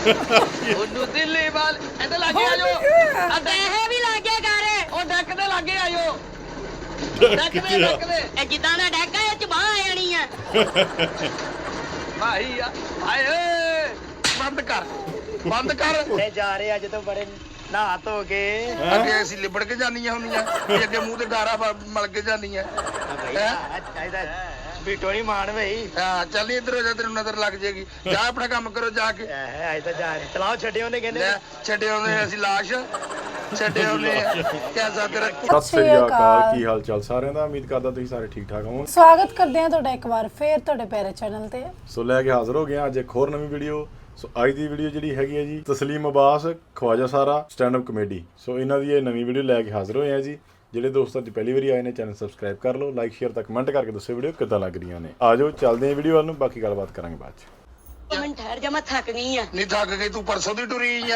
ਉਹਨੂੰ ਦਿੱਲੀ ਵਾਲ ਇੱਥੇ ਲਾਗੇ ਆਜੋ ਆ ਪੈਸੇ ਵੀ ਲਾਗੇ ਗਾਰੇ ਉਹ ਡੱਕ ਦੇ ਲਾਗੇ ਆਜੋ ਡੱਕ ਦੇ ਇਹ ਜਿੱਦਾਂ ਦਾ ਡੱਕ ਆ ਇਹ ਚ ਬਾਹ ਆ ਜਾਣੀ ਆ ਭਾਈ ਆ ਆਏ ਬੰਦ ਕਰ ਤੇ ਜਾ ਰਹੇ ਅੱਜ ਤੋਂ ਬੜੇ ਨਹਾ ਧੋ ਕੇ ਅੱਗੇ ਅਸੀਂ ਲਿਬੜ ਕੇ ਜਾਨੀਆਂ ਹੁੰਦੀਆਂ ਤੇ ਅੱਗੇ ਮੂੰਹ ਤੇ ਗਾਰਾ ਮਲ ਕੇ ਜਾਨੀਆਂ ਚਾਹੀਦਾ ਬੀਟੋ ਨਹੀਂ ਮਾਣ ਬਈ ਹਾਂ ਚੱਲ ਇੱਧਰ ਹੋ ਜਾ ਤੈਨੂੰ ਨਜ਼ਰ ਲੱਗ ਜਾਏਗੀ ਜਾ ਆਪਣਾ ਕੰਮ ਕਰੋ ਜਾ ਕੇ ਅੱਜ ਤਾਂ ਜਾ ਰਹੇ ਚਲਾਓ ਛੱਡਿਓ ਨੇ ਕਹਿੰਦੇ ਲੈ ਛੱਡੇ ਆਉਂਦੇ ਅਸੀਂ ਲਾਸ਼ ਛੱਡੇ ਆਉਂਦੇ ਕਿਆ ਤੇਰਾ ਸਤਿ ਸ੍ਰੀ ਅਕਾਲ ਕੀ ਹਾਲ ਚਾਲ ਸਾਰਿਆਂ ਦਾ ਉਮੀਦ ਕਰਦਾ ਤੁਸੀਂ ਸਾਰੇ ਠੀਕ ਠਾਕ ਹੋਵੋਗੇ ਸਵਾਗਤ ਕਰਦੇ ਹਾਂ ਤੁਹਾਡਾ ਇੱਕ ਵਾਰ ਫੇਰ ਤੁਹਾਡੇ ਪਿਆਰੇ ਚੈਨਲ ਤੇ ਸੋ ਲੈ ਕੇ ਹਾਜ਼ਰ ਹੋ ਗਏ ਹਾਂ ਅੱਜ ਇੱਕ ਹੋਰ ਨਵੀਂ ਵੀਡੀਓ ਸੋ ਅੱਜ ਦੀ ਵੀਡੀਓ ਜਿਹੜੀ ਹੈਗੀ ਹੈ ਜੀ ਤਸਲੀਮ ਅਬਾਸ ਖਵਾਜਾ ਸਾਰਾ ਸਟੈਂਡ ਅਪ ਕਮੇਡੀ ਸੋ ਇਹਨਾਂ ਦੀ ਇਹ ਨਵੀਂ ਵੀਡੀਓ ਲੈ ਕੇ ਹਾਜ਼ਰ ਹੋਏ ਆ ਜੀ ਜਿਹੜੇ ਦੋਸਤ ਅੱਜ ਪਹਿਲੀ ਵਾਰੀ ਆਏ ਨੇ ਚੈਨਲ ਸਬਸਕ੍ਰਾਈਬ ਕਰ ਲਓ ਲਾਈਕ ਸ਼ੇਅਰ ਤੇ ਕਮੈਂਟ ਕਰਕੇ ਦੱਸੋ ਵੀਡੀਓ ਕਿੱਦਾਂ ਲੱਗ ਰਹੀਆਂ ਨੇ ਆਜੋ ਚੱਲਦੇ ਹਾਂ ਵੀਡੀਓ ਵੱਲ ਨੂੰ ਬਾਕੀ ਗੱਲਬਾਤ ਕਰਾਂਗੇ ਬਾਅਦ ਚ ਮੈਂ ਠਹਿਰ ਜਾ ਮੈਂ ਥੱਕ ਗਈ ਆ ਨਹੀਂ ਥੱਕ ਗਈ ਤੂੰ ਪਰਸੋਂ ਦੀ ਟੁਰੀ ਆ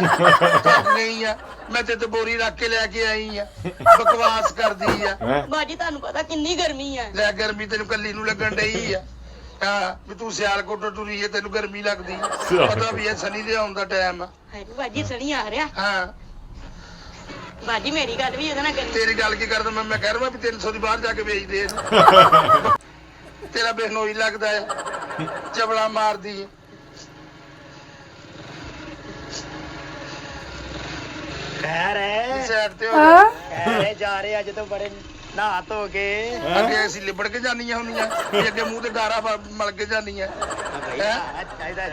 ਥੱਕ ਗਈ ਆ ਮੈਂ ਤੇ ਬੋਰੀ ਰੱਖ ਕੇ ਲੈ ਕੇ ਆਈ ਆ ਬਕਵਾਸ ਕਰਦੀ ਆ ਬਾਜੀ ਤੁਹਾਨੂੰ ਪਤਾ ਕਿੰਨੀ ਗਰਮੀ ਆ ਲੈ ਗਰਮੀ ਤੈਨੂੰ ਕੱਲੀ ਨੂੰ ਲੱਗਣ ਡਈ ਆ ਹਾਂ ਵੀ ਤੂੰ ਸਿਆਲਕੋਟ ਟੁਰੀ ਆ ਤੈਨੂੰ ਗਰਮੀ ਲੱਗਦੀ ਪਤਾ ਵੀ ਇਹ ਸਨੀ ਦੇ ਆਉਣ ਦਾ ਟਾਈਮ ਆ ਹਾਏ ਬਾਜੀ ਸਣੀ ਆ ਰਿਹਾ ਹਾਂ ਬਾਜੀ ਮੇਰੀ ਗੱਲ ਵੀ ਇਹਦੇ ਨਾਲ ਕਰੀ ਤੇਰੀ ਗੱਲ ਕੀ ਕਰਦਾ ਮੈਂ ਕਹਿ ਰਿਹਾ ਵੀ 300 ਦੀ ਬਾਹਰ ਜਾ ਕੇ ਵੇਚ ਦੇ ਇਹਨੂੰ। ਤੇਰਾ ਬੇਹਨੋਈ ਲੱਗਦਾ ਹੈ ਚਬਲਾ ਮਾਰਦੀ ਹੈ ਖੈਰ ਹੈ ਸਾਈਡ ਤੇ ਹੋ ਜਾ। ਖੈਰ ਹੈ ਜਾ ਰਹੇ ਅੱਜ ਤੋਂ ਬੜੇ ਨਹਾ ਧੋ ਕੇ ਅੱਗੇ ਅਸੀਂ ਲਿਬੜ ਕੇ ਜਾਨੀਆਂ ਹੁੰਦੀਆਂ ਤੇ ਅੱਗੇ ਮੂੰਹ ਤੇ ਗਾਰਾ ਮਲ ਕੇ ਜਾਨੀਆਂ ਚਾਹੀਦਾ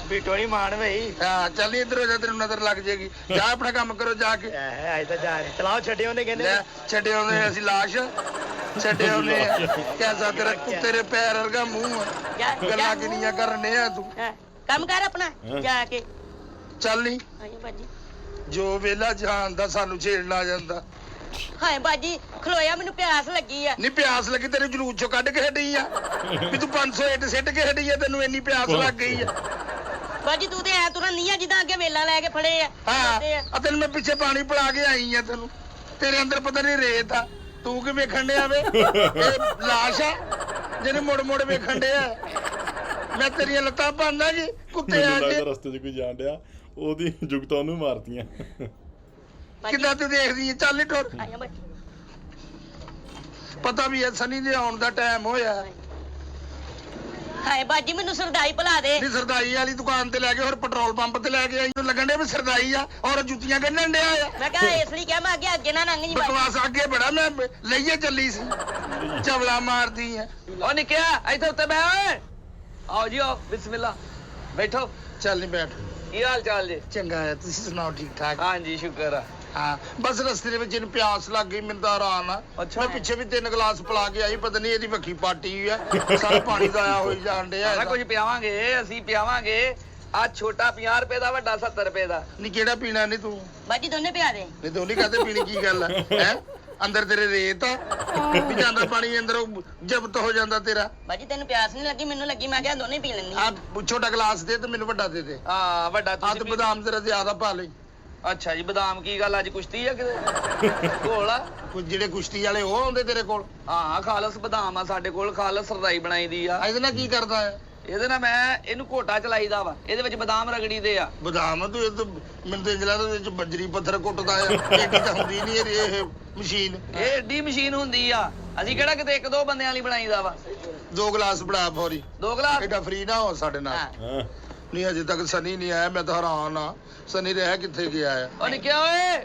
ਬੀਟੋ ਨਹੀਂ ਮਾਣ ਬਈ ਹਾਂ ਚੱਲ ਇੱਧਰ ਹੋ ਜਾ ਤੈਨੂੰ ਨਜ਼ਰ ਲੱਗ ਜਾਏਗੀ ਜਾ ਆਪਣਾ ਕੰਮ ਕਰੋ ਜਾ ਕੇ ਅੱਜ ਤਾਂ ਜਾ ਰਹੇ ਚਲਾਓ ਛੱਡਿਓ ਨੇ ਕਹਿੰਦੇ ਲੈ ਛੱਡੇ ਆਉਂਦੇ ਅਸੀਂ ਲਾਸ਼ ਛੱਡੇ ਆਉਂਦੇ ਕਿਆ ਤੇਰਾ ਤੇਰੇ ਪੈਰ ਵਰਗਾ ਮੂੰਹ ਆ ਗੱਲਾਂ ਕਿੰਨੀਆਂ ਕਰਨੇ ਆ ਤੂੰ ਕੰਮ ਕਰ ਆਪਣਾ ਜਾ ਕੇ ਚੱਲ ਨਹੀਂ ਹਾਏ ਬਾਜੀ ਜੋ ਵੇਲਾ ਜਹਾਨ ਦਾ ਸਾਨੂੰ ਛੇੜਨ ਆ ਜਾਂਦਾ ਹਾਏ ਬਾਜੀ ਖਲੋਇਆ ਮੈਨੂੰ ਪਿਆਸ ਲੱਗੀ ਆ ਨਹੀਂ ਪਿਆਸ ਲੱਗੀ ਤੇਰੇ ਜਲੂਸ ਚੋਂ ਕੱਢ ਕੇ ਹਟੀ ਆ ਵੀ ਤੂੰ 500 ਇੱਟ ਸਿੱਟ ਕੇ ਹਟੀ ਆ ਤੈਨੂੰ ਇੰਨੀ ਪਿਆਸ ਲੱਗ ਗਈ ਆ ਬਾਜੀ ਤੂੰ ਤੇ ਐ ਤੁਰਨ ਨਹੀਂ ਆ ਜਿੱਦਾਂ ਅੱਗੇ ਵੇਲਾ ਲੈ ਕੇ ਫੜੇ ਆ ਹਾਂ ਆ ਤੈਨੂੰ ਮੈਂ ਪਿੱਛੇ ਪਾਣੀ ਪਿਲਾ ਕੇ ਆਈ ਆ ਤੈਨੂੰ ਤੇਰੇ ਅੰਦਰ ਪਤਾ ਨਹੀਂ ਰੇਤ ਆ ਤੂੰ ਕਿ ਵੇਖਣ ਡਿਆ ਵੇ ਇਹ ਲਾਸ਼ ਆ ਜਿਹਨੇ ਮੁੜ ਵੇਖਣ ਡਿਆ ਮੈਂ ਤੇਰੀਆਂ ਲੱਤਾਂ ਪਾਉਂਦਾ ਜੀ ਕੁੱਤੇ ਆ ਕੇ ਰਸਤੇ 'ਚ ਕੋਈ ਜਾਣ ਡਿਆ ਉਹਦੀ ਜੁਗਤਾਂ ਉਹਨੂੰ ਮਾਰਤੀਆਂ ਕਿੱਦਾਂ ਤੂੰ ਦੇਖਦੀ ਹੈ ਚੱਲ ਟੁਰ ਆਇਆ ਬਾਜੀ ਪਤਾ ਵੀ ਹੈ ਸਨੀ ਦੇ ਆਉਣ ਦਾ ਟਾਈਮ ਹੋਇਆ ਹਾਏ ਬਾਜੀ ਮੈਨੂੰ ਸਰਦਾਈ ਭੁਲਾ ਦੇ ਨਹੀਂ ਸਰਦਾਈ ਵਾਲੀ ਦੁਕਾਨ ਤੇ ਲੈ ਕੇ ਹੋਰ ਪੈਟਰੋਲ ਪੰਪ ਤੇ ਲੈ ਕੇ ਆਈ ਨੂੰ ਲੱਗਣ ਡਿਆ ਵੀ ਸਰਦਾਈ ਆ ਔਰ ਜੁੱਤੀਆਂ ਕੱਢਣ ਡਿਆ ਆ ਮੈਂ ਕਿਹਾ ਇਸ ਲਈ ਕਿਹਾ ਮੈਂ ਅੱਗੇ ਨਾ ਲੰਘ ਜੀ ਬਾਜੀ ਬਕਵਾਸ ਅੱਗੇ ਬੜਾ ਮੈਂ ਲਈਏ ਚੱਲੀ ਸੀ ਚਵਲਾ ਮਾਰਦੀ ਆ ਉਹ ਨਿਕਿਆ ਇੱਥੇ ਉੱਤੇ ਬੈ ਓਏ ਆਓ ਜੀ ਆਓ ਬਿਸਮਿਲ੍ਲਾ ਬੈਠੋ ਚੱਲ ਨਹੀਂ ਬੈਠ ਕੀ ਹਾਲ ਚਾਲ ਜੀ ਚੰਗਾ ਹੈ ਤੁਸੀਂ ਸੁਣਾਓ ਠੀਕ ਠਾਕ ਹਾਂਜੀ ਸ਼ੁਕਰ ਆ ਹਾਂ ਬਸ ਰਸਤੇ ਦੇ ਵਿੱਚ ਇਹਨੂੰ ਪਿਆਸ ਲੱਗ ਗਈ ਮੈਨੂੰ ਤਾਂ ਆਰਾਮ ਆ ਅੱਛਾ। ਮੈਂ ਪਿੱਛੇ ਵੀ 3 ਗਲਾਸ ਪਿਲਾ ਕੇ ਆਈ ਪਤਾ ਨਹੀਂ ਇਹਦੀ ਵੱਖੀ ਪਾਟੀ ਹੋਈ ਆ ਸਾਰਾ ਪਾਣੀ ਜ਼ਾਇਆ ਹੋਈ ਜਾਣ ਡਿਆ ਸਾਰਾ ਇਹਦਾ। ਕੁਝ ਪਿਆਵਾਂਗੇ ਅਸੀਂ ਪਿਆਵਾਂਗੇ ਆ ਛੋਟਾ 50 ਰੁਪਏ ਦਾ ਵੱਡਾ 70 ਰੁਪਏ ਦਾ ਨਹੀਂ ਕਿਹੜਾ ਪੀਣਾ ਨਹੀਂ ਤੂੰ ਬਾਜੀ ਦੋਨੇ ਪਿਆ ਦੇ ਨਹੀਂ ਦੋਨੀ ਕਾਤੇ ਪੀਣੀ ਕੀ ਗੱਲ ਆ ਹੈ ਅੰਦਰ ਤੇਰੇ ਰੇਤ ਆ ਵੀ ਜਾਂਦਾ ਪਾਣੀ ਅੰਦਰ ਜ਼ਬਤ ਹੋ ਜਾਂਦਾ ਤੇਰਾ ਬਾਜੀ ਤੈਨੂੰ ਪਿਆਸ ਨਹੀਂ ਲੱਗੀ ਮੈਨੂੰ ਲੱਗੀ ਮੈਂ ਕਿਹਾ ਦੋਨੇ ਪੀ ਲੈਂਦੀ ਆ ਛੋਟਾ ਗਲਾਸ ਦੇ ਤੇ ਮੈਨੂੰ ਵੱਡਾ ਦੇ ਦੇ ਹਾਂ ਵੱਡਾ ਆ ਤੇ ਤੁਸੀਂ ਬਦਾਮ ਜ਼ਰਾ ਜ਼ਿਆਦਾ ਪਾ ਲਈ ਅੱਛਾ ਜੀ ਬਦਾਮ ਕੀ ਗੱਲ ਅੱਜ ਕੁਸ਼ਤੀ ਆ ਕਿਤੇ ਘੋਲ ਆ ਕੁਝ ਜਿਹੜੇ ਕੁਸ਼ਤੀ ਵਾਲੇ ਉਹ ਆਉਂਦੇ ਤੇਰੇ ਕੋਲ ਹਾਂ ਖਾਲਸ ਬਦਾਮ ਆ ਸਾਡੇ ਕੋਲ ਖਾਲਸ ਸਰਦਾਈ ਬਣਾਈ ਦੀ ਆ ਇਹਦੇ ਨਾਲ ਕੀ ਕਰਦਾ ਹੈ ਇਹਦੇ ਨਾਲ ਮੈਂ ਇਹਨੂੰ ਘੋਟਾ ਚਲਾਈਦਾ ਵਾ ਇਹਦੇ ਵਿੱਚ ਬਦਾਮ ਰਗੜੀ ਦੇ ਆ ਬਦਾਮ ਤੂੰ ਇਹ ਤਾਂ ਮੈਨੂੰ ਤੇ ਇੰਜਲਾ ਦੇ ਵਿੱਚ ਬੱਜਰੀ ਪੱਥਰ ਕੁੱਟਦਾ ਆ ਏਡੀ ਤਾਂ ਹੁੰਦੀ ਨਹੀਂ ਇਹ ਮਸ਼ੀਨ ਇਹ ਏਡੀ ਮਸ਼ੀਨ ਹੁੰਦੀ ਆ ਅਸੀਂ ਕਿਹੜਾ ਕਿਤੇ ਇੱਕ ਦੋ ਬੰਦਿਆਂ ਲਈ ਬਣਾਈਦਾ ਵਾ 2 ਗਲਾਸ ਬਣਾ ਫੌਰੀ 2 ਗਲਾਸ ਐਡਾ ਫਰੀ ਨਾ ਹੋ ਸਾਡੇ ਨਾਲ ਹਾਂ ਨਹੀਂ ਅਜੇ ਤੱਕ ਸਨੀ ਨਹੀਂ ਆਇਆ ਮੈਂ ਤਾਂ ਹੈਰਾਨ ਆ ਸਨੀ ਰਹਿ ਕਿੱਥੇ ਗਿਆ ਆ ਉਹ ਨਿਕਿਆ ਓਏ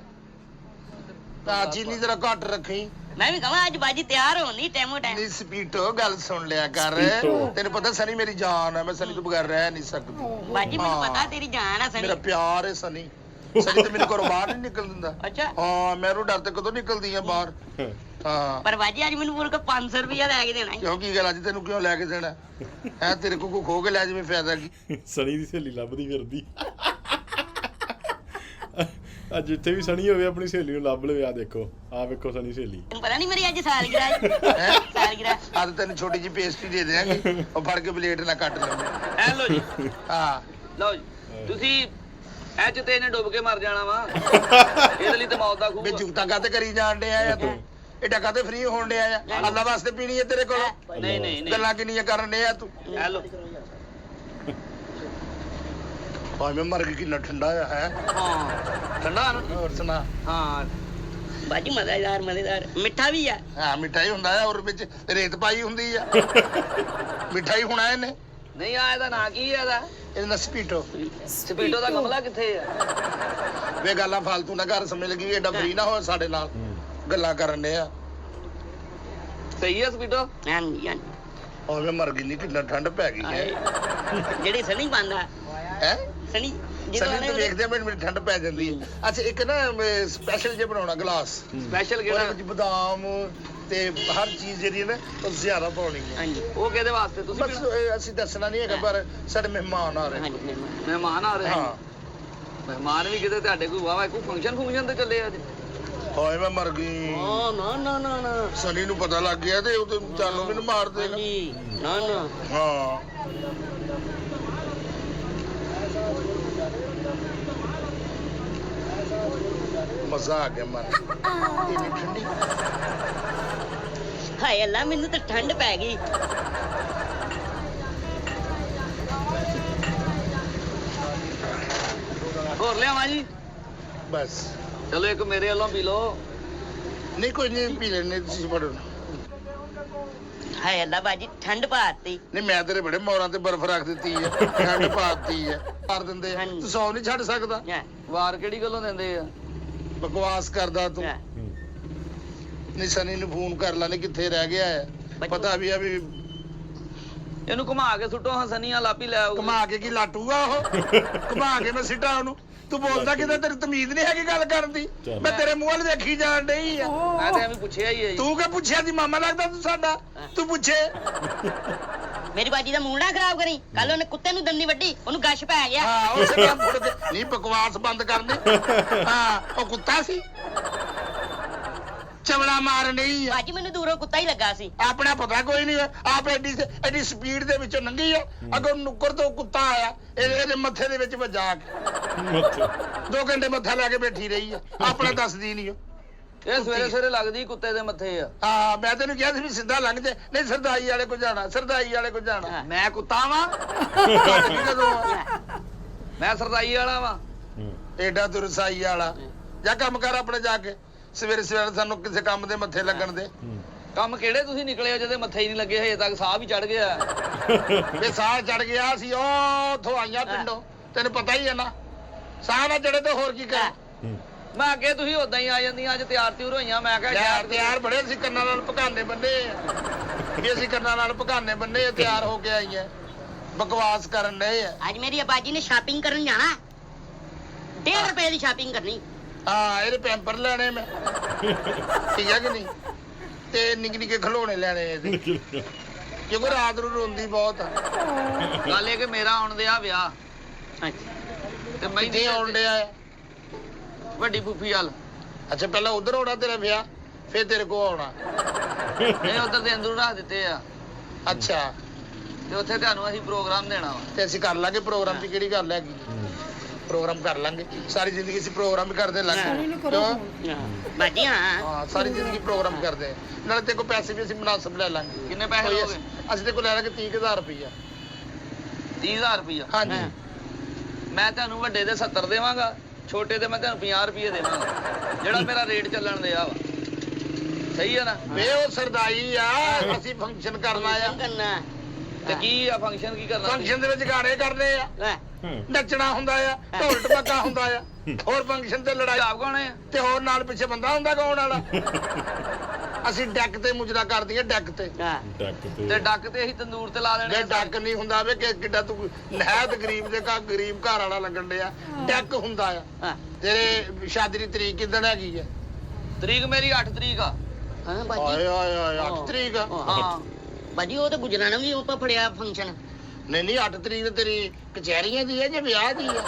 ਤਾਂ ਚੀਨੀ ਜ਼ਰਾ ਘੱਟ ਰੱਖੀ ਮੈਂ ਵੀ ਕਹਾਂ ਅੱਜ ਬਾਜੀ ਤਿਆਰ ਹੋਣੀ ਟੈਮੋ ਟਾਈਮ ਨਹੀਂ ਸਪੀਟੋ ਗੱਲ ਸੁਣ ਲਿਆ ਕਰ ਤੈਨੂੰ ਪਤਾ ਸਨੀ ਮੇਰੀ ਜਾਨ ਹੈ ਮੈਂ ਸਨੀ ਤੋਂ ਬਗੈਰ ਰਹਿ ਨਹੀਂ ਸਕਦੀ ਬਾਜੀ ਮੈਨੂੰ ਪਤਾ ਤੇਰੀ ਜਾਨ ਆ ਮੇਰਾ ਸਨੀ ਪਿਆਰ ਹੈ ਸਨੀ ਸਨੀ ਤੇ ਮੈਨੂੰ ਘਰੋਂ ਬਾਹਰ ਨਹੀਂ ਨਿਕਲ ਦਿੰਦਾ ਅੱਛਾ ਹਾਂ ਮੈਨੂੰ ਡਰ ਤੇ ਕਦੋਂ ਨਿਕਲਦੀ ਆ ਬਾਹਰ ਹਾਂ ਪਰ ਬਾਜੀ ਅੱਜ ਮੈਨੂੰ ਪੂਰਾ 500 ਰੁਪਇਆ ਲੈ ਕੇ ਦੇਣਾ ਕਿਉਂ ਕੀ ਗੱਲ ਅੱਜ ਤੈਨੂੰ ਕਿਉਂ ਲੈ ਕੇ ਦੇਣਾ ਹੈ ਤੇਰੇ ਕੋਲ ਖੋ ਕੇ ਲੈ ਜਿਵੇਂ ਫਾਇਦਾ ਕੀ ਸਣੀ ਦੀ ਸਹੇਲੀ ਲੱਭਦੀ ਫਿਰਦੀ ਅੱਜ ਜਿੱਥੇ ਵੀ ਸਣੀ ਹੋਵੇ ਆਪਣੀ ਸਹੇਲੀ ਨੂੰ ਲੱਭ ਲਵੇ ਆ ਦੇਖੋ ਆ ਵੇਖੋ ਸਣੀ ਸਹੇਲੀ ਤੈਨੂੰ ਪਤਾ ਨਹੀਂ ਮੇਰੀ ਅੱਜ ਸਾਲਗਿਰਾ ਹੈ ਸਾਲਗਿਰਾ ਅੱਜ ਤੈਨੂੰ ਛੋਟੀ ਜਿਹੀ ਪੇਸਟਰੀ ਦੇ ਦੇਾਂਗੇ ਉਹ ਫੜ ਕੇ ਪਲੇਟ ਨਾਲ ਕੱਟ ਲੈ ਐ ਲੋ ਜੀ ਹਾਂ ਲਓ ਜੀ ਤੁਸੀਂ ਐ ਚ ਤੇ ਇਹਨੇ ਡੁੱਬ ਕੇ ਮਰ ਜਾਣਾ ਵਾ ਇਹਦੇ ਲਈ ਤੇ ਮੌਤ ਦਾ ਖੂਹ ਵੇ ਆ। ਜੁਗਤਾ ਕਾਤੇ ਕਰੀ ਜਾਣ ਡਿਆ ਆ ਤੂੰ ਇਹ ਕਾਤੇ ਫ੍ਰੀ ਹੋਣ ਡਿਆ ਆ ਅੱਲਾ ਵਾਸਤੇ ਪੀਣੀ ਹੈ ਤੇਰੇ ਕੋਲ ਨਹੀਂ ਨਹੀਂ ਨਹੀਂ ਗੱਲਾਂ ਕਿੰਨੀਆਂ ਕਰਨ ਡਿਆ ਤੂੰ ਐ ਲੋ ਹਾਏ ਮੈਂ ਮਰ ਗਈ, ਕਿੰਨਾ ਠੰਡਾ ਆ ਹੈ। ਹਾਂ ਠੰਡਾ ਨਾ ਹੋਰ ਸੁਣਾ। ਹਾਂ ਬਾਜੀ ਮਜ਼ੇਦਾਰ ਮਿੱਠਾ ਵੀ ਆ ਹਾਂ ਮਿਠਾਈ ਹੁੰਦਾ ਆ, ਔਰ ਵਿੱਚ ਰੇਤ ਪਾਈ ਹੁੰਦੀ ਆ। ਮਿਠਾਈ ਹੋਣਾ ਇਹਨੇ। ਨਹੀਂ ਆ ਇਹਦਾ ਨਾਂ ਕੀ ਆ ਇਹਦਾ? ਇਹਦਾ ਸਪੀਟੋ। ਸਪੀਟੋ ਦਾ ਗਮਲਾ ਕਿੱਥੇ ਆ? ਵੇ ਗੱਲਾਂ ਫਾਲਤੂ ਨਾ ਘਰ ਸਮਝ ਲੱਗੀ, ਏਡਾ ਫਰੀ ਨਾ ਹੋ ਸਾਡੇ ਨਾਲ ਗੱਲਾਂ ਕਰਨ ਦੇ ਆ। ਸਹੀ ਆ ਸਪੀਟੋ? ਹਾਂਜੀ ਹਾਂਜੀ। ਹਾਏ ਮੈਂ ਮਰ ਗਈ, ਨਹੀਂ ਕਿੰਨਾ ਠੰਡ ਪੈ ਗਈ ਹੈ। ਜਿਹੜੀ ਸਣੀ ਪਾਉਂਦਾ ਹੈ ਸਣੀ ਸਨੀ ਤੋਂ ਵੇਖਦੇ ਮੈਨੂੰ ਮੇਰੀ ਠੰਡ ਪੈ ਜਾਂਦੀ ਹੈ। ਅੱਛਾ ਇੱਕ ਨਾ ਸਪੈਸ਼ਲ ਜੇ ਬਣਾਉਣਾ ਗਲਾਸ, ਸਪੈਸ਼ਲ ਉਹਦੇ ਕਿਹੜਾ? ਵਿੱਚ ਬਦਾਮ ਤੇ ਹਰ ਚੀਜ਼ ਜਿਹੜੀ ਹੈ ਨਾ ਉਹ ਜ਼ਿਆਦਾ ਪਾਉਣੀ ਹੈ। ਹਾਂਜੀ ਉਹ ਕਿਹਦੇ ਵਾਸਤੇ ਤੁਸੀਂ ਬਸ ਅਸੀਂ ਦੱਸਣਾ ਨਹੀਂ ਹੈਗਾ, ਪਰ ਸਾਡੇ ਮਹਿਮਾਨ ਆ ਰਹੇ। ਹਾਂਜੀ ਮਹਿਮਾਨ ਆ ਰਹੇ ਹਾਂ। ਮਹਿਮਾਨ ਵੀ ਕਿਤੇ ਤੁਹਾਡੇ ਕੋਈ ਵਾਵਾ ਕੋਈ ਫੰਕਸ਼ਨ ਤੇ ਚੱਲੇ ਅੱਜ? ਹਾਏ ਮੈਂ ਮਰ ਗਈ। ਨਾ ਨਾ ਨਾ ਨਾ ਸਨੀ ਨੂੰ ਪਤਾ ਲੱਗ ਗਿਆ ਤੇ ਉਹ ਚਾਲੂ ਮੈਨੂੰ ਮਾਰ ਦੇਗਾ। ਹਾਂਜੀ ਨਾ ਨਾ ਹਾਂ ਮਜ਼ਾ ਆ ਗਿਆ ਮਨ। ਇੰਨੀ ਠੰਡੀ। ਹਾਏ ਅੱਲਾ ਮੈਨੂੰ ਤਾਂ ਠੰਡ ਪੈ ਗਈ। ਹੋਰ ਲਿਆਵਾਂ ਜੀ? ਬਸ ਚਲੋ ਇੱਕ ਮੇਰੇ ਵੱਲੋਂ ਪੀ ਲਓ। ਨਹੀਂ ਕੋਈ ਨਹੀਂ, ਪੀ ਲੈਣੇ ਤੁਸੀਂ ਪੜੋ। ਹਾਏ ਅੱਲਾ ਬਾਜੀ ਠੰਡ ਪਾਤੀ। ਨਹੀਂ ਮੈਂ ਤੇਰੇ ਬੜੇ ਮੋਰਾਂ ਤੇ ਬਰਫ਼ ਰੱਖ ਦਿੱਤੀ ਹੈ, ਠੰਡ ਪਾਤੀ ਹੈ। ਮਾਰ ਦਿੰਦੇ ਆ। ਤੂੰ ਸੌ ਨਹੀਂ ਛੱਡ ਸਕਦਾ। ਵਾਰ ਕਿਹੜੀ ਗੱਲੋਂ ਦਿੰਦੇ ਆ? ਬਕਵਾਸ ਕਰਦਾ ਤੂੰ। ਨਹੀਂ ਸਨੀ ਨੂੰ ਫੋਨ ਕਰ ਲੈ, ਕਿੱਥੇ ਰਹਿ ਗਿਆ ਹੈ। ਪਤਾ ਵੀ ਆ ਵੀ ਇਹਨੂੰ ਘੁਮਾ ਕੇ ਸੁੱਟੋ, ਹਸਨੀਆਂ ਲਾਪੀ ਲੈ ਆਊ। ਘੁਮਾ ਕੇ ਕੀ ਲਾਟੂਗਾ ਉਹ? ਘੁਮਾ ਕੇ ਮੈਂ ਸਿੱਟਾ ਉਹਨੂੰ। ਤੂੰ ਬੋਲਦਾ ਕਿਦਾਂ? ਤੇਰੀ ਤਮੀਜ਼ ਨਹੀਂ ਹੈਗੀ ਗੱਲ ਕਰਨ ਦੀ। ਮੈਂ ਤੇਰੇ ਮੂੰਹ ਵੱਲ ਵੇਖੀ ਜਾਣ ਡਈ ਆ। ਮੈਂ ਤਾਂ ਐਵੇਂ ਪੁੱਛਿਆ ਹੀ ਹੈ। ਤੂੰ ਕਿ ਪੁੱਛਿਆ ਸੀ? ਮਾਮਾ ਲੱਗਦਾ ਤੂੰ ਸਾਡਾ। ਤੂੰ ਪੁੱਛੇ। ਮੇਰੀ ਬਾਜੀ ਦਾ ਮੂੰਹ ਨਾ ਖਰਾਬ ਕਰੀ। ਕੱਲ ਉਹਨੇ ਕੁੱਤੇ ਨੂੰ ਦੰਦੀ ਵੱਡੀ, ਉਹਨੂੰ ਗਸ਼ ਪੈ ਗਿਆ। ਹਾਂ ਉਸੇ ਟਾਈਮ ਫੁੱਟ ਕੇ ਨਹੀਂ, ਬਕਵਾਸ ਬੰਦ ਕਰ ਦੇ। ਹਾਂ ਉਹ ਕੁੱਤਾ ਸੀ, ਚਵੜਾ ਮਾਰਨ ਡਈ ਆ। ਬਾਜੀ ਮੈਨੂੰ ਦੂਰੋਂ ਕੁੱਤਾ ਹੀ ਲੱਗਾ ਸੀ। ਆਪਣਾ ਪਤਾ ਕੋਈ ਨਹੀਂ। ਆਪ ਐਡੀ ਸਪੀਡ ਦੇ ਵਿੱਚੋਂ ਲੰਘੀ ਆ, ਅੱਗੋਂ ਨੁੱਕਰ ਤੋਂ ਕੁੱਤਾ ਆਇਆ, ਇਹਦੇ ਮੱਥੇ ਦੇ ਵਿੱਚ ਵੱਜਾ ਕੇ 2 ਘੰਟੇ ਮੱਥਾ ਲਾ ਕੇ ਬੈਠੀ ਰਹੀ ਆ। ਆਪਣਾ ਦੱਸਦੀ ਨਹੀਂ। ਇਹ ਸਵੇਰੇ ਸਵੇਰੇ ਲੱਗਦੀ ਕੁੱਤੇ ਦੇ ਮੱਥੇ ਆ। ਹਾਂ ਮੈਂ ਤੈਨੂੰ ਕਿਹਾ ਸੀ ਵੀ ਸਿੱਧਾ ਲੰਘ ਜਾ। ਨਹੀਂ ਸਰਦਾਈ ਵਾਲੇ ਕੋ ਜਾਣਾ, ਸਰਦਾਈ ਵਾਲੇ ਕੋ ਜਾਣਾ। ਮੈਂ ਕੁੱਤਾ ਵਾਂ? ਮੈਂ ਸਰਦਾਈ ਵਾਲਾ ਵਾਂ? ਏਡਾ ਦੁਰਸਾਈ ਵਾਲਾ। ਜਾਂ ਕੰਮ ਕਰ ਆਪਣੇ ਜਾ ਕੇ। ਸਵੇਰੇ ਸਵੇਰੇ ਸਾਨੂੰ ਕਿਸੇ ਕੰਮ ਦੇ ਮੱਥੇ ਲੱਗਣ ਦੇ। ਕੰਮ ਕਿਹੜੇ ਤੁਸੀਂ ਨਿਕਲੇ ਹੋ ਜਿਹਦੇ ਮੱਥੇ ਹੀ ਨਹੀਂ ਲੱਗੇ? ਹਜੇ ਤੱਕ ਸਾਹ ਵੀ ਚੜ ਗਿਆ। ਵੇ ਸਾਹ ਚੜ ਗਿਆ ਸੀ, ਉਹ ਉੱਥੋਂ ਆਈਆਂ ਪਿੰਡੋਂ, ਤੈਨੂੰ ਪਤਾ ਹੀ ਹੈ ਨਾ। ਸਾਹ ਨਾ ਚੜੇ ਤਾਂ ਹੋਰ ਕੀ ਕਰ। ਮੈਂ ਅੱਗੇ ਤੁਸੀਂ ਉਦਾਂ ਹੀ ਆ ਜਾਂਦੀਆਂ, ਅੱਜ ਤਿਆਰ ਤਿਉਰ ਹੋਈਆਂ। ਮੈਂ ਕਿਹਾ ਤਿਆਰ ਬੜੇ ਅਸੀਂ ਕੰਨਾਂ ਨਾਲ ਪਕਾਨੇ ਬੰਨੇ ਆ। ਵੀ ਅਸੀਂ ਕੰਨਾਂ ਨਾਲ ਪਕਾਨੇ ਬੰਨੇ ਆ, ਤਿਆਰ ਹੋ ਕੇ ਆਈਆਂ। ਬਕਵਾਸ ਕਰਨ ਡਏ ਆ। ਅੱਜ ਮੇਰੀ ਅਬਾਜੀ ਨੇ ਸ਼ਾਪਿੰਗ ਕਰਨ ਜਾਣਾ। 1.5 ਰੁਪਏ ਦੀ ਸ਼ਾਪਿੰਗ ਕਰਨੀ। ਹਾਂ ਇਹਦੇ ਪੈਂਪਰ ਲੈਣੇ ਮੈਂ, ਠੀਕ ਹੈ ਕਿ ਨਹੀਂ, ਤੇ ਨਿੱਕੇ ਨਿੱਕੇ ਖਿਡੌਣੇ ਲੈਣੇ ਇਹਦੇ, ਕਿਉਂਕਿ ਰਾਤ ਨੂੰ ਰੋਂਦੀ ਬਹੁਤ ਆ। ਗੱਲ ਇਹ ਕਿ ਮੇਰਾ ਆਉਣ ਦਿਆ ਵਿਆਹ ਤੇ ਮੈਂ ਕਿੱਥੇ ਆਉਣ ਡਿਆ ਆ? ਵੱਡੀ ਫੁੱਫੀ ਵੱਲ। ਅੱਛਾ ਪਹਿਲਾਂ ਉਧਰ ਆਉਣਾ ਤੇਰਾ ਵਿਆਹ, ਫਿਰ ਤੇਰੇ ਕੋਲ ਆਉਣਾ। ਨਹੀਂ ਉਧਰ ਦੇ ਅੰਦਰੋਂ ਰੱਖ ਦਿੱਤੇ ਆ। ਅੱਛਾ ਤੇ ਉੱਥੇ ਤੁਹਾਨੂੰ ਅਸੀਂ ਪ੍ਰੋਗਰਾਮ ਦੇਣਾ ਵਾ। ਤੇ ਅਸੀਂ ਕਰ ਲਾਂਗੇ ਪ੍ਰੋਗਰਾਮ ਦੀ ਕਿਹੜੀ ਗੱਲ ਹੈਗੀ। ਪ੍ਰੋਗਰਾਮ ਕਰ ਲਾਂਗੇ, ਸਾਰੀ ਜ਼ਿੰਦਗੀ ਅਸੀਂ ਪ੍ਰੋਗਰਾਮ ਹੀ ਕਰਦੇ ਲਾਂਗੇ। ਬਾਜੀ ਹਾਂ ਸਾਰੀ ਜ਼ਿੰਦਗੀ ਪ੍ਰੋਗਰਾਮ ਕਰਦੇ ਆ। ਨਾਲੇ ਤੇ ਕੋ ਪੈਸੇ ਵੀ ਅਸੀਂ ਮੁਨਾਸਬ ਲੈ ਲਾਂਗੇ। ਕਿੰਨੇ ਪੈਸੇ ਲੋਗੇ? ਅਸੀਂ ਤੇ ਕੋ ਲੈ ਲਾਂਗੇ 30,000 ਰੁਪਇਆ। 30,000 ਰੁਪਇਆ? ਹਾਂਜੀ। ਮੈਂ ਤੁਹਾਨੂੰ ਵੱਡੇ ਦੇ 70 ਦੇਵਾਂਗਾ, ਛੋਟੇ ਦੇ ਮੈਂ ਤੁਹਾਨੂੰ 50 ਰੁਪਏ ਦੇਵਾਂਗਾ, ਜਿਹੜਾ ਮੇਰਾ ਰੇਟ ਚੱਲਣ ਦਿਆ ਵਾ। ਸਹੀ ਆ ਨਾ? ਵੇ ਉਹ ਸਰਦਾਈ ਆ, ਅਸੀਂ ਫੰਕਸ਼ਨ ਕਰਨਾ ਆ। ਤੇ ਕੀ ਆ ਫੰਕਸ਼ਨ? ਕੀ ਕਰਨਾ? ਫੰਕਸ਼ਨ ਦੇ ਵਿੱਚ ਗਾਣੇ ਕਰਨੇ ਆ, ਨੱਚਣਾ ਹੁੰਦਾ ਆ, ਢੋਲ ਢਮੱਕਾ ਹੁੰਦਾ ਆ। ਹੋਰ ਫੰਕਸ਼ਨ ਤੇ ਲੜਾਈ ਆਪ ਗਾਣੇ ਆ ਤੇ ਹੋਰ ਨਾਲ ਪਿੱਛੇ ਬੰਦਾ ਹੁੰਦਾ ਗਾਉਣ ਵਾਲਾ। ਅਸੀਂ ਡੈਕ ਤੇ ਮੁਜਰਾ ਕਰਦੀਆਂ, ਡੈਕ ਤੇ। ਤੇ ਡੱਕ ਤੇ ਅਸੀਂ ਤੰਦੂਰ ਤੇ ਲਾ ਦੇਣੇ। ਵੇ ਡੱਕ ਨਹੀਂ ਹੁੰਦਾ ਵੇ ਕਿ ਕਿੱਡਾ ਤੂੰ ਨਹਿਤ ਗਰੀਬ ਦੇ ਘਰ, ਗਰੀਬ ਘਰ ਵਾਲਾ ਲੱਗਣ ਡਿਆ। ਡੈਕ ਹੁੰਦਾ ਆ। ਤੇਰੇ ਸ਼ਾਦੀ ਦੀ ਤਰੀਕ ਕਿੱਦਣ ਹੈਗੀ ਆ? ਤਰੀਕ ਮੇਰੀ 8 ਤਰੀਕ ਆ। ਹਾਂ ਆਏ ਆਏ ਆਏ 8 ਤਰੀਕ ਆ। ਹਾਂ ਬਾਜੀ ਉਹ ਤੇ ਗੁਜਰਾਣਾ ਵੀ ਆਪਾਂ ਫੜਿਆ ਫੰਕਸ਼ਨ। ਨਹੀਂ 8 ਤਰੀਕ ਤੇ ਤੇਰੀ ਕਚਹਿਰੀਆਂ ਦੀ ਹੈ ਜਾਂ ਵਿਆਹ ਦੀ ਹੈ?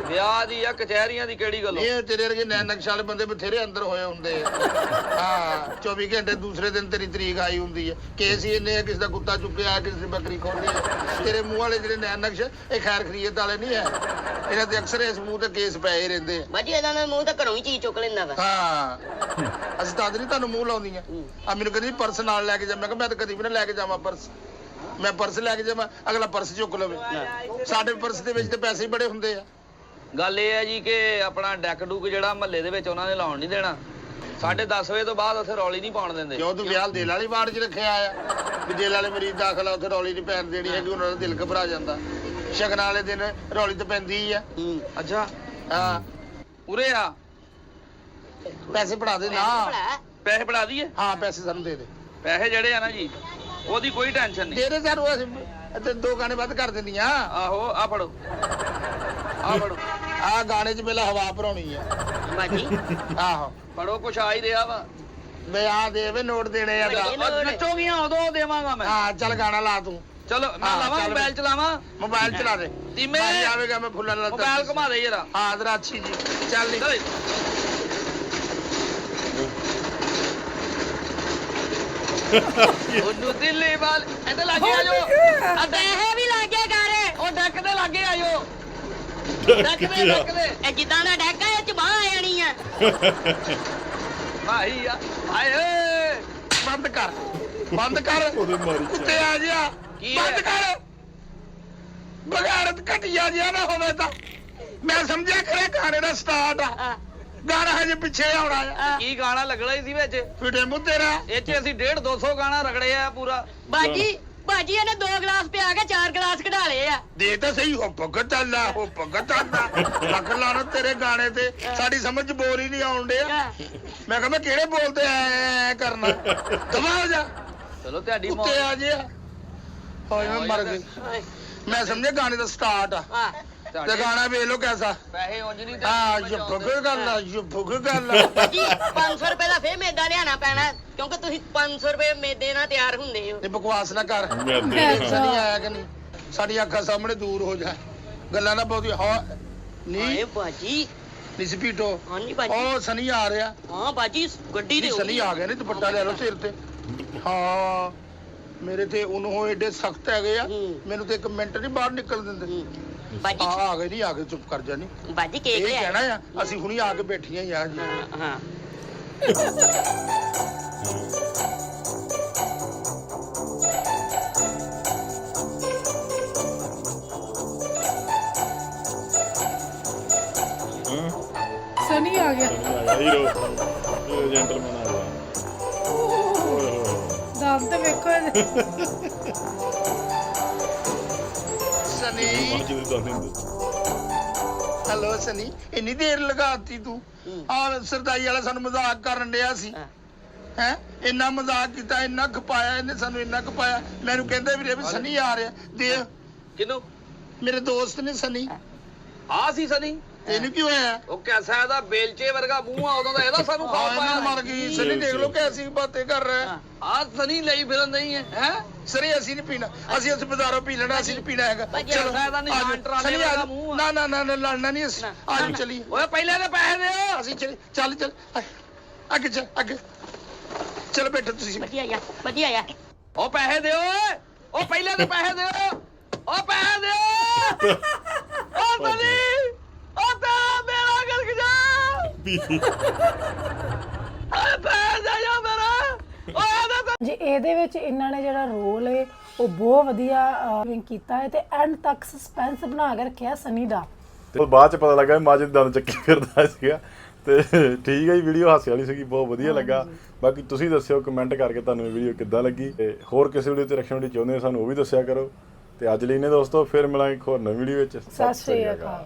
ਵਿਆਹ ਦੀ ਆ, ਕਚਹਿਰੀਆਂ ਦੀ ਕਿਹੜੀ ਗੱਲ? ਇਹ ਤੇਰੇ ਵਰਗੇ ਨੈਣ ਨਕਸ਼ ਵਾਲੇ ਬੰਦੇ ਬਥੇਰੇ ਅੰਦਰ ਹੋਏ ਹੁੰਦੇ ਆ। ਹਾਂ 24 ਘੰਟੇ ਦੂਸਰੇ ਦਿਨ ਤੇਰੀ ਤਰੀਕ ਆਈ ਹੁੰਦੀ ਹੈ। ਕੇਸ ਹੀ ਇੰਨੇ, ਕਿਸੇ ਦਾ ਕੁੱਤਾ ਚੁੱਕਿਆ, ਕਿਸੇ ਦੀ ਬੱਕਰੀ ਖੋਲੀ ਹੈ। ਤੇਰੇ ਮੂੰਹ ਵਾਲੇ ਜਿਹੜੇ ਨੈਣ ਨਕਸ਼, ਇਹ ਖੈਰ ਖਰੀਅਤ ਵਾਲੇ ਨਹੀਂ ਹੈ। ਇਹਨਾਂ ਦੇ ਅਕਸਰ ਇਸ ਮੂੰਹ ਤੇ ਕੇਸ ਪਏ ਰਹਿੰਦੇ ਆ। ਬਾਜੀ ਇਹਦਾ ਨਾ ਮੂੰਹ ਤਾਂ ਘਰੋਂ ਹੀ ਚੀਜ਼ ਚੁੱਕ ਲੈਂਦਾ ਵਾ। ਹਾਂ ਅਸੀਂ ਤਾਂ ਨਹੀਂ ਤੁਹਾਨੂੰ ਮੂੰਹ ਲਾਉਂਦੀਆਂ। ਆ ਮੈਨੂੰ ਕਹਿੰਦੀ ਪਰਸ ਨਾਲ ਲੈ ਕੇ ਜਾ। ਮੈਂ ਕਿਹਾ ਮੈਂ ਤਾਂ ਕਦੀ ਵੀ ਨਾ ਲੈ ਕੇ ਜਾਵਾਂ ਪਰਸ। ਮੈਂ ਪਰਸ ਲੈ ਕੇ ਜਾਵਾਂ, ਅਗਲਾ ਪਰਸ ਚੁੱਕ ਲਵੇ। ਸਾਡੇ ਪਰਸ ਦੇ ਵਿੱਚ ਤੇ ਪੈਸੇ ਹੀ ਬੜੇ ਹੁੰਦੇ ਆ। ਗੱਲ ਇਹ ਹੈ ਜੀ ਕਿ ਆਪਣਾ ਡੈਕ ਡੂਕ ਜਿਹੜਾ ਮਹੱਲੇ ਦੇ ਵਿੱਚ ਉਹਨਾਂ ਨੇ ਲਾਉਣ ਨਹੀਂ ਦੇਣਾ। 10:30 ਵਜੇ ਤੋਂ ਬਾਅਦ ਉੱਥੇ ਰੌਲੀ ਨਹੀਂ ਪਾਉਣ ਦਿੰਦੇ। ਕਿਉਂ ਤੂੰ ਵਿਆਹ ਦਿਲ ਵਾਲੀ ਵਾਰਡ 'ਚ ਰੱਖਿਆ ਆ ਵੀ ਦਿਲ ਵਾਲੇ ਮਰੀਜ਼ ਦਾਖਲ ਆ, ਉੱਥੇ ਰੌਲੀ ਨਹੀਂ ਪੈਣ ਦੇਣੀ ਹੈਗੀ, ਉਹਨਾਂ ਦਾ ਦਿਲ ਘਬਰਾ ਜਾਂਦਾ। ਸ਼ਗਨਾਂ ਵਾਲੇ ਦਿਨ ਰੌਲੀ ਤਾਂ ਪੈਂਦੀ ਹੀ ਆ। ਅੱਛਾ ਹਾਂ ਉਰੇ ਆ ਪੈਸੇ ਫੜਾ ਦੇ ਨਾ। ਪੈਸੇ ਫੜਾ ਦਈਏ। ਹਾਂ ਪੈਸੇ ਸਾਨੂੰ ਦੇ ਦੇ। ਪੈਸੇ ਜਿਹੜੇ ਆ ਨਾ ਜੀ ਉਹਦੀ ਕੋਈ ਟੈਨਸ਼ਨ ਨਹੀਂ। ਦੇ ਦੇ ਸਾਨੂੰ, ਅਸੀਂ ਤੇ 2 ਗਾਣੇ ਵੱਧ ਕਰ ਦਿੰਦੀਆਂ। ਆਹੋ ਆ ਫੜੋ ਆ ਫੜੋ ਆਹ ਗਾਣੇ 'ਚ ਪਹਿਲਾਂ ਹਵਾ ਭਰਾਉਣੀ ਆ ਬਾਜੀ ਆਹੋ ਫੜੋ ਕੁਛ ਆ ਹੀ ਰਿਹਾ ਵਾ। ਵੇ ਆ ਦੇ ਵੇ ਨੋਟ ਦੇਣੇ ਆ ਤਾਂ। ਨੱਚੋਗੀਆਂ ਉਦੋਂ ਦੇਵਾਂਗਾ ਮੈਂ। ਹਾਂ ਚੱਲ ਗਾਣਾ ਲਾ ਤੂੰ। ਚਲੋ ਮੈਂ ਹਾਂ, ਲਾਵਾਂ ਚੱਲ ਮੋਬਾਈਲ ਚਲਾਵਾਂ। ਮੋਬਾਈਲ ਚਲਾ ਦੇ। ਧੀਮੇ। ਬਾਰੀ ਆਵੇਗਾ ਮੈਂ ਫੁੱਲਾਂ ਨਾਲ ਮੋਬਾਈਲ ਘੁਮਾ ਦੇ ਜਰਾ। ਹਾਂ ਜਰਾ ਅੱਛੀ ਜੀ ਚੱਲ ਨੀ। ਚਲ ਉਹਨੂੰ ਦਿੱਲੀ ਵਾਲ ਇੱਧਰ ਲਾਗੇ ਆ ਜਾਓ। ਆ ਪੈਸੇ ਵੀ ਲਾਗੇ ਗਾਰੇ ਉਹ ਡੈਕ ਦੇ ਲਾਗੇ ਆ ਜਾਓ। ਡੈਕ ਦੇ ਇਹ ਜਿੱਦਾਂ ਦਾ ਡੈਕ ਆ ਇਹ ਚ ਬਾਹ ਆ ਜਾਣੀ ਆ। ਭਾਈ ਆ ਹਾਏ ਓਏ ਬੰਦ ਕਰ ਬੰਦ ਕਰ ਉਹਦੇ ਮਾਰੀ ਕੁੱਤੇ ਆ ਜਿਆ ਕੀ ਬੰਦ ਹੈ? ਕਰ ਬਗਾੜਤ ਘਟਿਆ ਜਿਆ ਨਾ ਹੋਵੇ ਤਾਂ ਮੈਂ ਸਮਝਿਆ ਕਰੇ ਗਾਣੇ ਦਾ ਸਟਾਰਟ ਆ। ਗਾਣਾ ਹਜੇ ਪਿੱਛੇ ਆਉਣਾ ਆ। ਕੀ ਗਾਣਾ ਲੱਗਣਾ ਹੀ ਸੀ ਵਿੱਚ। ਫਿਟੇ ਮੂੰਹ ਤੇਰਾ। ਇਹ ਚ ਅਸੀਂ 150-200 ਗਾਣਾ ਰਗੜੇ ਆ ਪੂਰਾ। ਬਾਜੀ ਇਹਨੇ 2 ਗਲਾਸ ਪਿਆ ਕੇ 4 ਗਲਾਸ ਕਢਾ ਲਏ ਆ। ਦੇ ਤਾਂ ਸਹੀ ਹੋ ਭਗਤ ਅੱਲਾ ਹੋ ਭਗਤ ਅੱਲਾ ਲੱਖ ਲਾਣਾ ਤੇਰੇ ਗਾਣੇ ਤੇ। ਸਾਡੀ ਸਮਝ 'ਚ ਬੋਲ ਹੀ ਨਹੀਂ ਆਉਣ ਡਿਆ। ਮੈਂ ਕਿਹਾ ਮੈਂ ਕਿਹੜੇ ਬੋਲ ਤੇ ਐ ਕਰਨਾ ਦਬਾ ਹੋ ਜਾ ਚਲੋ ਤੁਹਾਡੀ ਮੌਤ। ਕੁੱਤੇ ਆ ਜਿਆ ਹੋਏ ਮੈਂ ਮਰ ਗਈ। ਮੈਂ ਸਮਝਿਆ ਗਾਣੇ ਦਾ ਸਟਾਰਟ ਆ ਤੇ ਗਾਣਾ ਵੇਖ ਲੋ ਕੈਸਾ। ਪੈਸੇ ਉਂਝ ਨਹੀਂ ਆ ਯੁੱਭਗ ਗੱਲ ਆ ਯੁੱਭਗ ਗੱਲ ਆ। ਬਾਜੀ 500 ਰੁਪਏ ਦਾ ਫੇਰ ਮੇਦਾ ਲਿਆਣਾ ਪੈਣਾ ਕਿਉਂਕਿ ਤੁਸੀਂ 500 ਰੁਪਏ ਮੇਦੇ ਨਾਲ ਤਿਆਰ ਹੁੰਦੇ ਹੋ। ਇਹ ਬਕਵਾਸ ਨਾ ਕਰ। ਮੈਂ ਦੇ ਨਹੀਂ ਆਇਆ ਕਿ ਨਹੀਂ ਸਾਡੀ ਅੱਖਾਂ ਸਾਹਮਣੇ ਦੂਰ ਹੋ ਜਾ ਗੱਲਾਂ ਨਾ ਬਹੁਤੀ ਹਾਂ ਨਹੀਂ ਹਾਏ ਬਾਜੀ ਨਿਸਪੀਟੋ ਹਾਂਜੀ ਬਾਜੀ। ਉਹ ਸਨੀ ਆ ਰਿਹਾ। ਹਾਂ ਬਾਜੀ ਗੱਡੀ ਦੇ ਸਨੀ ਆ ਗਿਆ ਨੇ ਦੁਪੱਟਾ ਲੈ ਲਓ ਸਿਰ ਤੇ। ਹਾਂ ਮੇਰੇ ਤੇ ਉਹਨੂੰ ਏਡੇ ਸਖਤ ਹੈਗੇ ਆ ਮੈਨੂੰ ਤੇ 1 ਮਿੰਟ ਨਹੀਂ ਬਾਹਰ ਨਿਕਲ ਦਿੰਦੇ। ਬਾਜੀ ਆ ਗਏ ਨਹੀਂ ਆ ਗਏ ਚੁੱਪ ਕਰ ਜਾ ਨਹੀਂ। ਬਾਜੀ ਕੇਕ ਇਹ ਲਿਆ। ਕਹਿਣਾ ਆ ਅਸੀਂ ਹੁਣੀ ਆ ਕੇ ਬੈਠੀਆਂ ਯਾਰ ਜੀ। ਹਾਂ ਸਨੀ ਆ ਗਿਆ। ਹੀਰੋ ਜੈਂਟਲਮੈਨ ਆ ਗਿਆ। ਦਮ ਤੇ ਵੇਖੋ ਇਹਦੇ। ਸਨੀ ਅੱਜ ਦੇ ਦੰਦ ਹੁੰਦੇ। ਹੈਲੋ ਸਨੀ ਇੰਨੀ ਦੇਰ ਲਗਾਤੀ ਤੂੰ। ਆ ਸਰਦਾਈ ਵਾਲਾ ਸਾਨੂੰ ਮਜ਼ਾਕ ਕਰਨ ਡਿਆ ਸੀ ਹੈ। ਇੰਨਾ ਮਜ਼ਾਕ ਕੀਤਾ ਇੰਨਾ ਖਪਾਇਆ ਇਹਨੇ ਸਾਨੂੰ ਇੰਨਾ ਖਪਾਇਆ। ਮੈਨੂੰ ਕਹਿੰਦੇ ਵੀਰੇ ਵੀ ਸਨੀ ਆ ਰਿਹਾ ਦੇ ਕਿਨੂੰ? ਮੇਰੇ ਦੋਸਤ ਨੇ ਸਨੀ। ਆ ਸੀ ਸਨੀ। ਇਹਨੂੰ ਕੀ ਹੋਇਆ? ਉਹ ਕੈਸਾ ਇਹਦਾ ਬੇਲਚੇ ਵਰਗਾ ਮੂੰਹ ਆ ਉਦੋਂ ਦਾ ਇਹਦਾ ਸਾਨੂੰ ਖਾ ਹਾਂ ਪਾਇਆ। ਮਰ ਗਈ ਸਨੀ ਦੇਖ ਲਓ ਕੈਸੀ ਬਾतें ਕਰ ਰਿਹਾ। ਆ ਸਨੀ ਲਈ ਫਿਰਨ ਨਹੀਂ ਹੈ ਹੈ। ਸਰੀ ਅਸੀਂ ਨਹੀਂ ਪੀਣਾ ਅਸੀਂ ਉਸ ਬਾਜ਼ਾਰੋਂ ਪੀ ਲੈਣਾ ਅਸੀਂ ਨਹੀਂ ਪੀਣਾ ਹੈਗਾ। ਭਾਜੀ, ਚਲੋ ਐਸਾ ਇਹਦਾ ਨਿਸ਼ਾਨ ਆ ਜਾਓ। ਟਰਾਲੇ ਸਨੀ, ਆ ਵਾਲਾ ਜਾਓ। ਮੂੰਹ ਆ। ਨਾ ਨਾ ਨਾ ਨਾ, ਲੜਨਾ ਨਹੀਂ ਅਸੀਂ ਆਜੋ ਚਲੀਏ। ਓਏ ਪਹਿਲੇ ਦੇ ਪੈਸੇ ਦਿਓ। ਅਸੀਂ ਚੱਲ ਅੱਗੇ ਚੱਲ ਅੱਗੇ ਚਲੋ ਬੈਠੋ ਤੁਸੀਂ। ਵਧੀਆ ਆ ਉਹ ਪੈਸੇ ਦਿਓ ਓਏ। ਉਹ ਪਹਿਲੇ ਦੇ ਪੈਸੇ ਦਿਓ। ਉਹ ਪੈਸੇ ਦਿਓ। ਉਹ ਸਨੀ ਉਹ ਤੇਰਾ ਮੇਰਾ ਗਲਕ ਜਾ। ਓਏ ਪੈਸੇ ਦੇ ਜਾ ਮੇਰਾ। ਓਏ ਇਹਦੇ ਜੀ ਇਹਦੇ ਵਿੱਚ ਇਹਨਾਂ ਨੇ ਜਿਹੜਾ ਰੋਲ ਹੈ ਉਹ ਬਹੁਤ ਵਧੀਆ ਕੀਤਾ ਹੈ ਤੇ ਐਂਡ ਤੱਕ ਸਸਪੈਂਸ ਬਣਾ ਕੇ ਰੱਖਿਆ ਸਨੀ ਦਾ। ਤੇ ਬਾਅਦ ਚ ਪਤਾ ਲੱਗਾ ਮਾਜੇ ਦੰਦ ਚੱਕੀ ਫਿਰਦਾ ਸੀਗਾ। ਤੇ ਠੀਕ ਹੈ ਜੀ ਵੀਡੀਓ ਹਾਸੇ ਵਾਲੀ ਸੀਗੀ ਬਹੁਤ ਵਧੀਆ ਲੱਗਾ। ਬਾਕੀ ਤੁਸੀਂ ਦੱਸਿਓ ਕਮੈਂਟ ਕਰਕੇ ਤੁਹਾਨੂੰ ਇਹ ਵੀਡੀਓ ਕਿੱਦਾਂ ਲੱਗੀ ਤੇ ਹੋਰ ਕਿਸੇ ਵੀਡੀਓ ਤੇ ਰਿਐਕਸ਼ਨ ਵੀਡੀਓ ਚਾਹੁੰਦੇ ਹੋ ਸਾਨੂੰ ਉਹ ਵੀ ਦੱਸਿਆ ਕਰੋ। ਤੇ ਅੱਜ ਲਈ ਨੇ ਦੋਸਤੋ ਫਿਰ ਮਿਲਾਂਗੇ ਇੱਕ ਹੋਰ ਨਵੀਂ ਵੀਡੀਓ ਵਿੱਚ। ਸਤਿ ਸ਼੍ਰੀ ਅਕਾਲ।